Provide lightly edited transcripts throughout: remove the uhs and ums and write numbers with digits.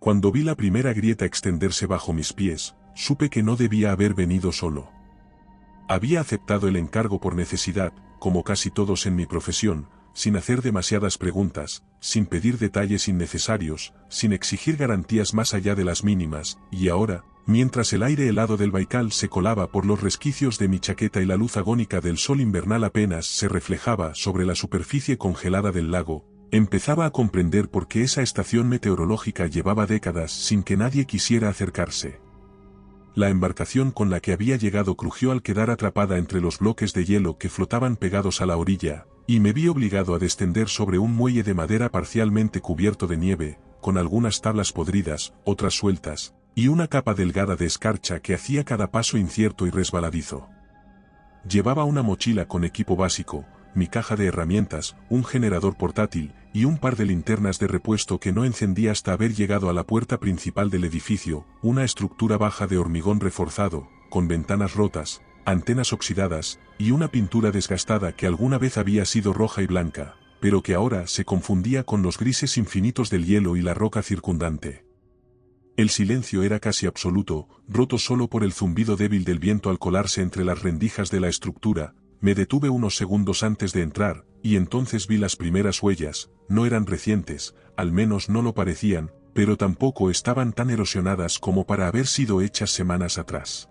Cuando vi la primera grieta extenderse bajo mis pies, supe que no debía haber venido solo. Había aceptado el encargo por necesidad, como casi todos en mi profesión, sin hacer demasiadas preguntas, sin pedir detalles innecesarios, sin exigir garantías más allá de las mínimas, y ahora, mientras el aire helado del Baikal se colaba por los resquicios de mi chaqueta y la luz agónica del sol invernal apenas se reflejaba sobre la superficie congelada del lago, empezaba a comprender por qué esa estación meteorológica llevaba décadas sin que nadie quisiera acercarse. La embarcación con la que había llegado crujió al quedar atrapada entre los bloques de hielo que flotaban pegados a la orilla, y me vi obligado a descender sobre un muelle de madera parcialmente cubierto de nieve, con algunas tablas podridas, otras sueltas, y una capa delgada de escarcha que hacía cada paso incierto y resbaladizo. Llevaba una mochila con equipo básico, mi caja de herramientas, un generador portátil, y un par de linternas de repuesto que no encendí hasta haber llegado a la puerta principal del edificio, una estructura baja de hormigón reforzado, con ventanas rotas, antenas oxidadas, y una pintura desgastada que alguna vez había sido roja y blanca, pero que ahora se confundía con los grises infinitos del hielo y la roca circundante. El silencio era casi absoluto, roto solo por el zumbido débil del viento al colarse entre las rendijas de la estructura. Me detuve unos segundos antes de entrar, y entonces vi las primeras huellas. No eran recientes, al menos no lo parecían, pero tampoco estaban tan erosionadas como para haber sido hechas semanas atrás.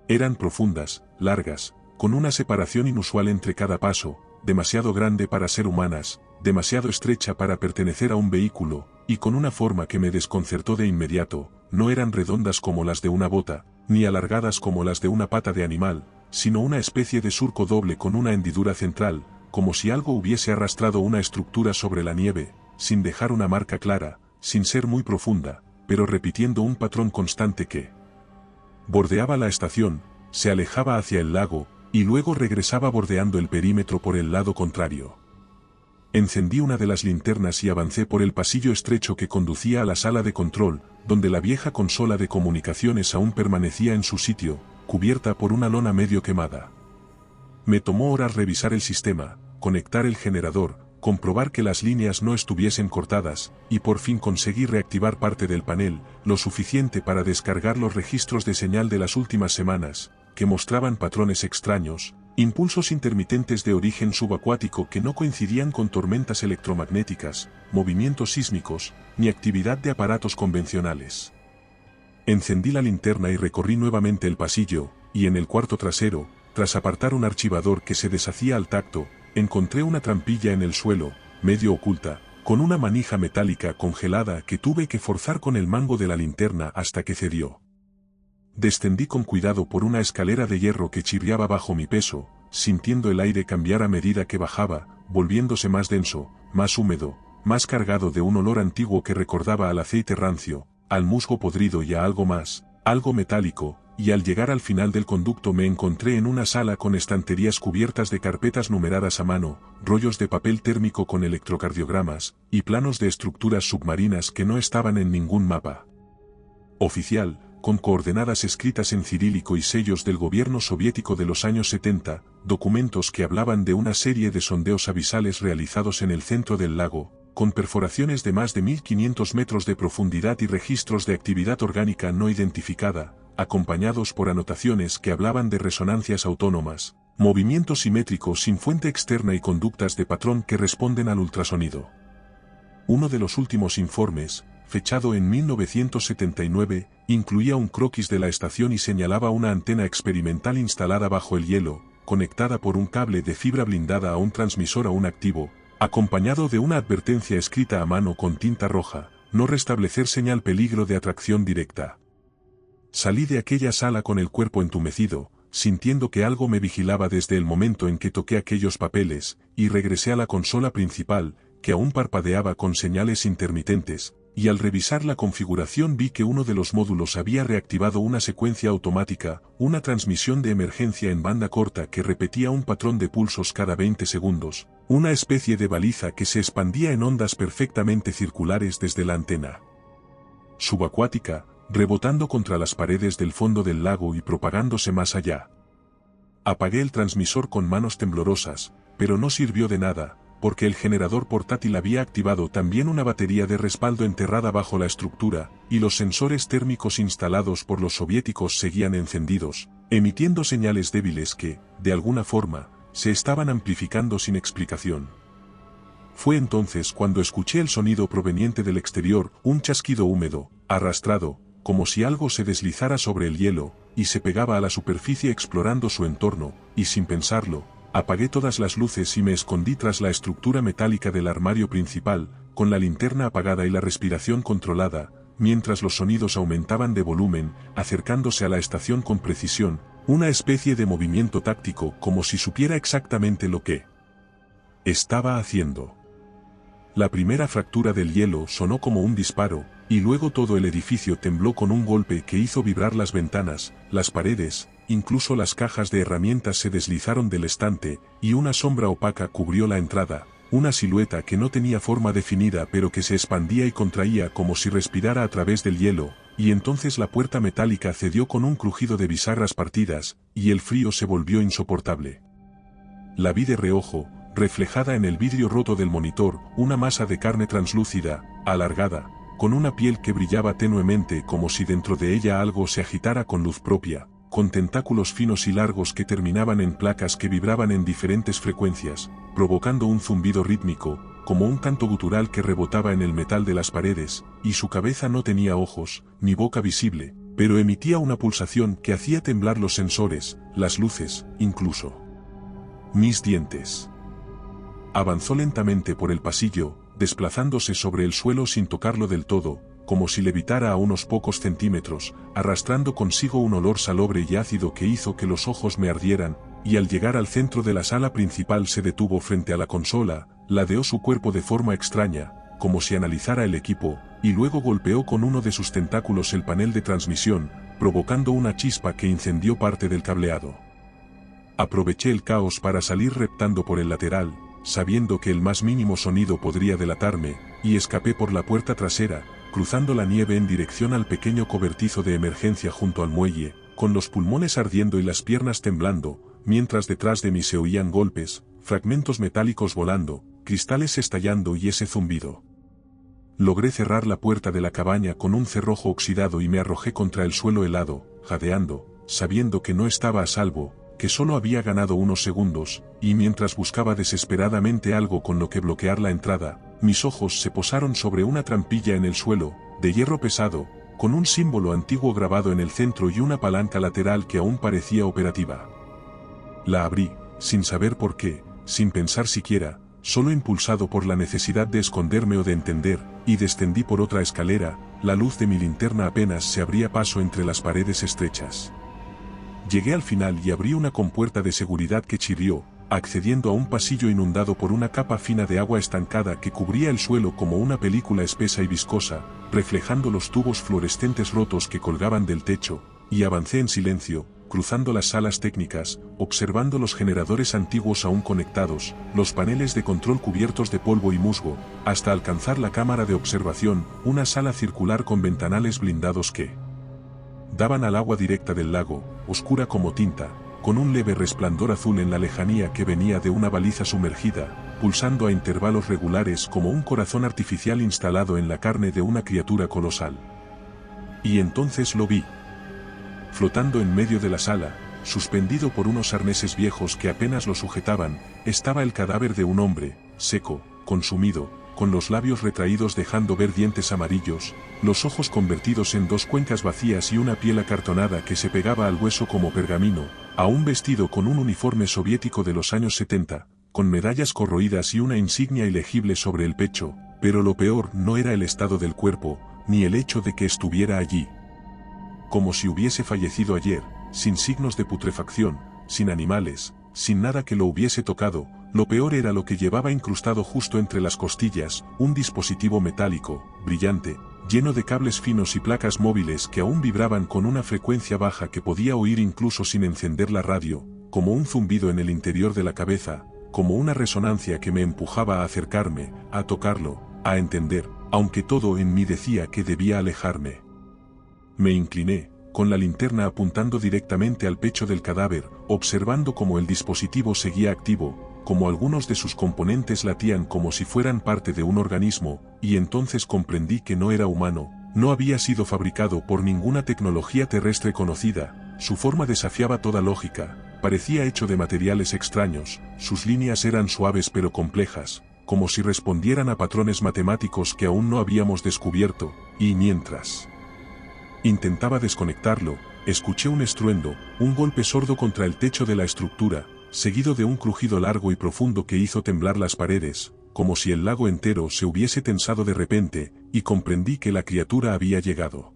Eran profundas, largas, con una separación inusual entre cada paso, demasiado grande para ser humanas, demasiado estrecha para pertenecer a un vehículo, y con una forma que me desconcertó de inmediato. No eran redondas como las de una bota, ni alargadas como las de una pata de animal, sino una especie de surco doble con una hendidura central, como si algo hubiese arrastrado una estructura sobre la nieve, sin dejar una marca clara, sin ser muy profunda, pero repitiendo un patrón constante que bordeaba la estación, se alejaba hacia el lago, y luego regresaba bordeando el perímetro por el lado contrario. Encendí una de las linternas y avancé por el pasillo estrecho que conducía a la sala de control, donde la vieja consola de comunicaciones aún permanecía en su sitio, cubierta por una lona medio quemada. Me tomó horas revisar el sistema, conectar el generador, comprobar que las líneas no estuviesen cortadas, y por fin conseguí reactivar parte del panel, lo suficiente para descargar los registros de señal de las últimas semanas, que mostraban patrones extraños, impulsos intermitentes de origen subacuático que no coincidían con tormentas electromagnéticas, movimientos sísmicos, ni actividad de aparatos convencionales. Encendí la linterna y recorrí nuevamente el pasillo, y en el cuarto trasero, tras apartar un archivador que se deshacía al tacto, encontré una trampilla en el suelo, medio oculta, con una manija metálica congelada que tuve que forzar con el mango de la linterna hasta que cedió. Descendí con cuidado por una escalera de hierro que chirriaba bajo mi peso, sintiendo el aire cambiar a medida que bajaba, volviéndose más denso, más húmedo, más cargado de un olor antiguo que recordaba al aceite rancio, al musgo podrido y a algo más, algo metálico, y al llegar al final del conducto me encontré en una sala con estanterías cubiertas de carpetas numeradas a mano, rollos de papel térmico con electrocardiogramas, y planos de estructuras submarinas que no estaban en ningún mapa oficial, con coordenadas escritas en cirílico y sellos del gobierno soviético de los años 70, documentos que hablaban de una serie de sondeos abisales realizados en el centro del lago, con perforaciones de más de 1500 metros de profundidad y registros de actividad orgánica no identificada, acompañados por anotaciones que hablaban de resonancias autónomas, movimientos simétricos sin fuente externa y conductas de patrón que responden al ultrasonido. Uno de los últimos informes, fechado en 1979, incluía un croquis de la estación y señalaba una antena experimental instalada bajo el hielo, conectada por un cable de fibra blindada a un transmisor aún activo, acompañado de una advertencia escrita a mano con tinta roja: no restablecer señal, peligro de atracción directa. Salí de aquella sala con el cuerpo entumecido, sintiendo que algo me vigilaba desde el momento en que toqué aquellos papeles, y regresé a la consola principal, que aún parpadeaba con señales intermitentes, y al revisar la configuración vi que uno de los módulos había reactivado una secuencia automática, una transmisión de emergencia en banda corta que repetía un patrón de pulsos cada 20 segundos, una especie de baliza que se expandía en ondas perfectamente circulares desde la antena subacuática, rebotando contra las paredes del fondo del lago y propagándose más allá. Apagué el transmisor con manos temblorosas, pero no sirvió de nada, porque el generador portátil había activado también una batería de respaldo enterrada bajo la estructura, y los sensores térmicos instalados por los soviéticos seguían encendidos, emitiendo señales débiles que, de alguna forma, se estaban amplificando sin explicación. Fue entonces cuando escuché el sonido proveniente del exterior, un chasquido húmedo, arrastrado, como si algo se deslizara sobre el hielo, y se pegaba a la superficie explorando su entorno, y sin pensarlo, apagué todas las luces y me escondí tras la estructura metálica del armario principal, con la linterna apagada y la respiración controlada, mientras los sonidos aumentaban de volumen, acercándose a la estación con precisión, una especie de movimiento táctico como si supiera exactamente lo que estaba haciendo. La primera fractura del hielo sonó como un disparo, y luego todo el edificio tembló con un golpe que hizo vibrar las ventanas, las paredes, incluso las cajas de herramientas se deslizaron del estante, y una sombra opaca cubrió la entrada, una silueta que no tenía forma definida pero que se expandía y contraía como si respirara a través del hielo, y entonces la puerta metálica cedió con un crujido de bisagras partidas, y el frío se volvió insoportable. La vi de reojo, reflejada en el vidrio roto del monitor, una masa de carne translúcida, alargada, con una piel que brillaba tenuemente como si dentro de ella algo se agitara con luz propia, con tentáculos finos y largos que terminaban en placas que vibraban en diferentes frecuencias, provocando un zumbido rítmico, como un canto gutural que rebotaba en el metal de las paredes, y su cabeza no tenía ojos, ni boca visible, pero emitía una pulsación que hacía temblar los sensores, las luces, incluso mis dientes. Avanzó lentamente por el pasillo, desplazándose sobre el suelo sin tocarlo del todo, como si levitara a unos pocos centímetros, arrastrando consigo un olor salobre y ácido que hizo que los ojos me ardieran, y al llegar al centro de la sala principal se detuvo frente a la consola, ladeó su cuerpo de forma extraña, como si analizara el equipo, y luego golpeó con uno de sus tentáculos el panel de transmisión, provocando una chispa que incendió parte del cableado. Aproveché el caos para salir reptando por el lateral, sabiendo que el más mínimo sonido podría delatarme, y escapé por la puerta trasera, cruzando la nieve en dirección al pequeño cobertizo de emergencia junto al muelle, con los pulmones ardiendo y las piernas temblando, mientras detrás de mí se oían golpes, fragmentos metálicos volando, cristales estallando y ese zumbido. Logré cerrar la puerta de la cabaña con un cerrojo oxidado y me arrojé contra el suelo helado, jadeando, sabiendo que no estaba a salvo, que solo había ganado unos segundos, y mientras buscaba desesperadamente algo con lo que bloquear la entrada, mis ojos se posaron sobre una trampilla en el suelo, de hierro pesado, con un símbolo antiguo grabado en el centro y una palanca lateral que aún parecía operativa. La abrí, sin saber por qué, sin pensar siquiera, solo impulsado por la necesidad de esconderme o de entender, y descendí por otra escalera, la luz de mi linterna apenas se abría paso entre las paredes estrechas. Llegué al final y abrí una compuerta de seguridad que chirrió, accediendo a un pasillo inundado por una capa fina de agua estancada que cubría el suelo como una película espesa y viscosa, reflejando los tubos fluorescentes rotos que colgaban del techo, y avancé en silencio, cruzando las salas técnicas, observando los generadores antiguos aún conectados, los paneles de control cubiertos de polvo y musgo, hasta alcanzar la cámara de observación, una sala circular con ventanales blindados que daban al agua directa del lago, oscura como tinta, con un leve resplandor azul en la lejanía que venía de una baliza sumergida, pulsando a intervalos regulares como un corazón artificial instalado en la carne de una criatura colosal. Y entonces lo vi. Flotando en medio de la sala, suspendido por unos arneses viejos que apenas lo sujetaban, estaba el cadáver de un hombre, seco, consumido, con los labios retraídos dejando ver dientes amarillos, los ojos convertidos en dos cuencas vacías y una piel acartonada que se pegaba al hueso como pergamino, aún vestido con un uniforme soviético de los años 70, con medallas corroídas y una insignia ilegible sobre el pecho, pero lo peor no era el estado del cuerpo, ni el hecho de que estuviera allí. Como si hubiese fallecido ayer, sin signos de putrefacción, sin animales, sin nada que lo hubiese tocado. Lo peor era lo que llevaba incrustado justo entre las costillas, un dispositivo metálico, brillante, lleno de cables finos y placas móviles que aún vibraban con una frecuencia baja que podía oír incluso sin encender la radio, como un zumbido en el interior de la cabeza, como una resonancia que me empujaba a acercarme, a tocarlo, a entender, aunque todo en mí decía que debía alejarme. Me incliné, con la linterna apuntando directamente al pecho del cadáver, observando cómo el dispositivo seguía activo, como algunos de sus componentes latían como si fueran parte de un organismo, y entonces comprendí que no era humano, no había sido fabricado por ninguna tecnología terrestre conocida, su forma desafiaba toda lógica, parecía hecho de materiales extraños, sus líneas eran suaves pero complejas, como si respondieran a patrones matemáticos que aún no habíamos descubierto, y mientras intentaba desconectarlo, escuché un estruendo, un golpe sordo contra el techo de la estructura, seguido de un crujido largo y profundo que hizo temblar las paredes, como si el lago entero se hubiese tensado de repente, y comprendí que la criatura había llegado.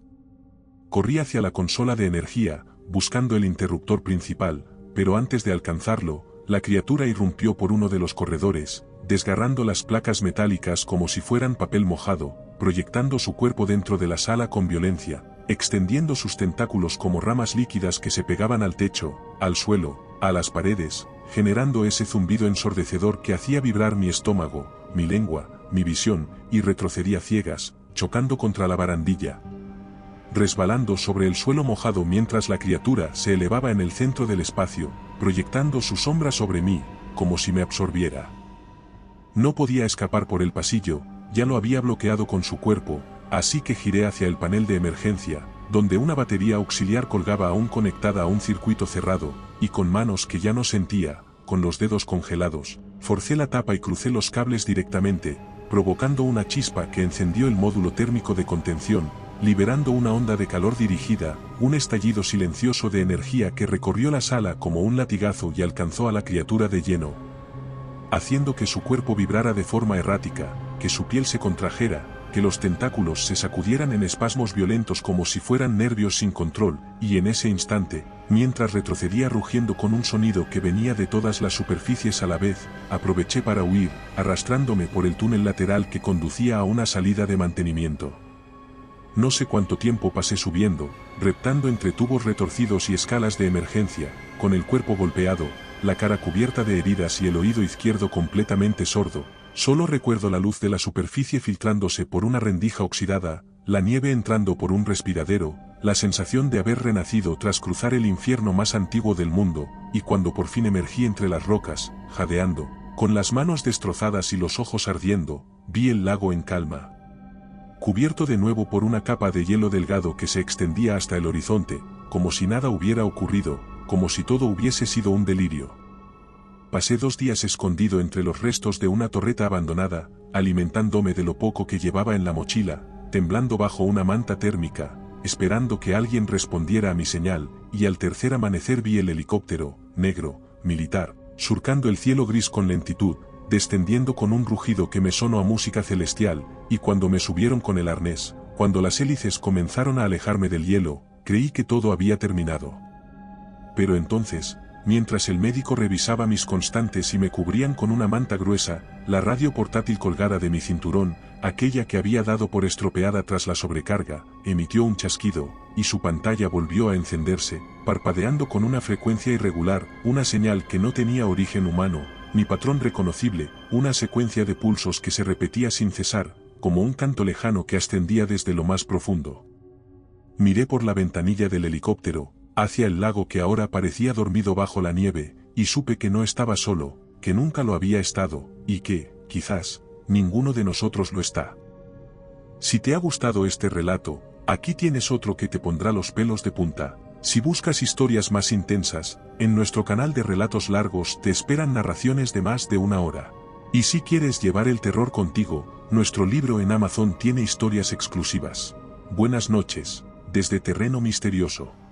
Corrí hacia la consola de energía, buscando el interruptor principal, pero antes de alcanzarlo, la criatura irrumpió por uno de los corredores, desgarrando las placas metálicas como si fueran papel mojado, proyectando su cuerpo dentro de la sala con violencia, extendiendo sus tentáculos como ramas líquidas que se pegaban al techo, al suelo, a las paredes, generando ese zumbido ensordecedor que hacía vibrar mi estómago, mi lengua, mi visión, y retrocedía ciegas, chocando contra la barandilla, resbalando sobre el suelo mojado mientras la criatura se elevaba en el centro del espacio, proyectando su sombra sobre mí, como si me absorbiera. No podía escapar por el pasillo, ya lo había bloqueado con su cuerpo, así que giré hacia el panel de emergencia, donde una batería auxiliar colgaba aún conectada a un circuito cerrado, y con manos que ya no sentía, con los dedos congelados, forcé la tapa y crucé los cables directamente, provocando una chispa que encendió el módulo térmico de contención, liberando una onda de calor dirigida, un estallido silencioso de energía que recorrió la sala como un latigazo y alcanzó a la criatura de lleno, haciendo que su cuerpo vibrara de forma errática, que su piel se contrajera, que los tentáculos se sacudieran en espasmos violentos como si fueran nervios sin control, y en ese instante, mientras retrocedía rugiendo con un sonido que venía de todas las superficies a la vez, aproveché para huir, arrastrándome por el túnel lateral que conducía a una salida de mantenimiento. No sé cuánto tiempo pasé subiendo, reptando entre tubos retorcidos y escalas de emergencia, con el cuerpo golpeado, la cara cubierta de heridas y el oído izquierdo completamente sordo. Solo recuerdo la luz de la superficie filtrándose por una rendija oxidada, la nieve entrando por un respiradero, la sensación de haber renacido tras cruzar el infierno más antiguo del mundo, y cuando por fin emergí entre las rocas, jadeando, con las manos destrozadas y los ojos ardiendo, vi el lago en calma, cubierto de nuevo por una capa de hielo delgado que se extendía hasta el horizonte, como si nada hubiera ocurrido, como si todo hubiese sido un delirio. Pasé 2 días escondido entre los restos de una torreta abandonada, alimentándome de lo poco que llevaba en la mochila, temblando bajo una manta térmica, esperando que alguien respondiera a mi señal, y al tercer amanecer vi el helicóptero, negro, militar, surcando el cielo gris con lentitud, descendiendo con un rugido que me sonó a música celestial, y cuando me subieron con el arnés, cuando las hélices comenzaron a alejarme del hielo, creí que todo había terminado. Pero entonces, mientras el médico revisaba mis constantes y me cubrían con una manta gruesa, la radio portátil colgada de mi cinturón, aquella que había dado por estropeada tras la sobrecarga, emitió un chasquido, y su pantalla volvió a encenderse, parpadeando con una frecuencia irregular, una señal que no tenía origen humano, ni patrón reconocible, una secuencia de pulsos que se repetía sin cesar, como un canto lejano que ascendía desde lo más profundo. Miré por la ventanilla del helicóptero, hacia el lago que ahora parecía dormido bajo la nieve, y supe que no estaba solo, que nunca lo había estado, y que, quizás, ninguno de nosotros lo está. Si te ha gustado este relato, aquí tienes otro que te pondrá los pelos de punta. Si buscas historias más intensas, en nuestro canal de relatos largos te esperan narraciones de más de 1 hora. Y si quieres llevar el terror contigo, nuestro libro en Amazon tiene historias exclusivas. Buenas noches, desde Terreno Misterioso.